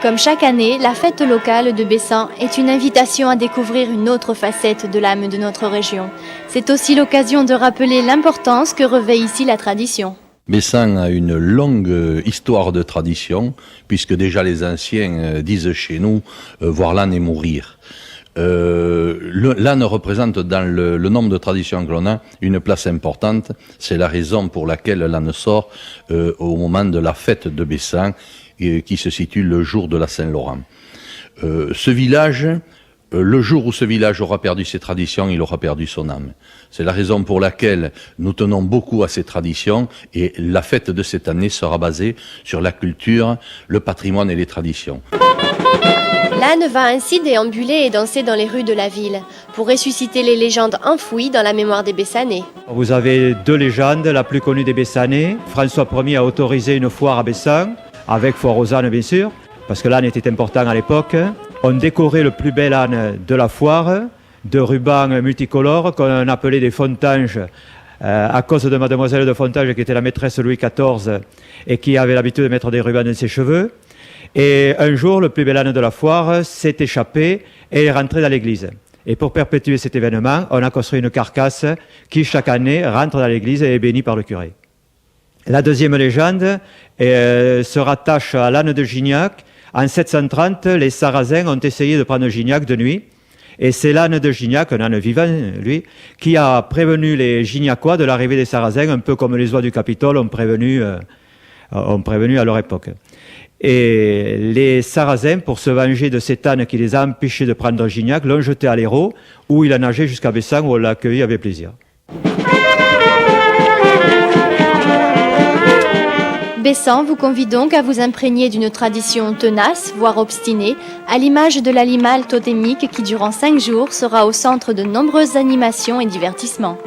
Comme chaque année, la fête locale de Bessan est une invitation à découvrir une autre facette de l'âme de notre région. C'est aussi l'occasion de rappeler l'importance que revêt ici la tradition. Bessan a une longue histoire de tradition, puisque déjà les anciens disent chez nous voir l'âne et mourir. L'âne représente dans le nombre de traditions que l'on a une place importante. C'est la raison pour laquelle l'âne sort au moment de la fête de Bessan, qui se situe le jour de la Saint-Laurent. Ce village, le jour où ce village aura perdu ses traditions, il aura perdu son âme. C'est la raison pour laquelle nous tenons beaucoup à ces traditions, et la fête de cette année sera basée sur la culture, le patrimoine et les traditions. L'âne va ainsi déambuler et danser dans les rues de la ville pour ressusciter les légendes enfouies dans la mémoire des Bessanais. Vous avez deux légendes, la plus connue des Bessanais. François Ier a autorisé une foire à Bessan, avec foire aux ânes bien sûr, parce que l'âne était important à l'époque. On décorait le plus bel âne de la foire, de rubans multicolores qu'on appelait des fontanges, à cause de mademoiselle de Fontanges qui était la maîtresse Louis XIV et qui avait l'habitude de mettre des rubans dans ses cheveux. Et un jour, le plus bel âne de la foire s'est échappé et est rentré dans l'église. Et pour perpétuer cet événement, on a construit une carcasse qui, chaque année, rentre dans l'église et est bénie par le curé. La deuxième légende se rattache à l'âne de Gignac. En 730, les Sarrasins ont essayé de prendre Gignac de nuit. Et c'est l'âne de Gignac, un âne vivant, lui, qui a prévenu les Gignacois de l'arrivée des Sarrasins, un peu comme les oies du Capitole ont prévenu à leur époque. Et les Sarrasins, pour se venger de cet âne qui les a empêchés de prendre Gignac, l'ont jeté à l'Hérault, où il a nagé jusqu'à Bessan, où on l'a accueilli avec plaisir. Bessan vous convie donc à vous imprégner d'une tradition tenace, voire obstinée, à l'image de l'animal totémique qui, durant 5 jours, sera au centre de nombreuses animations et divertissements.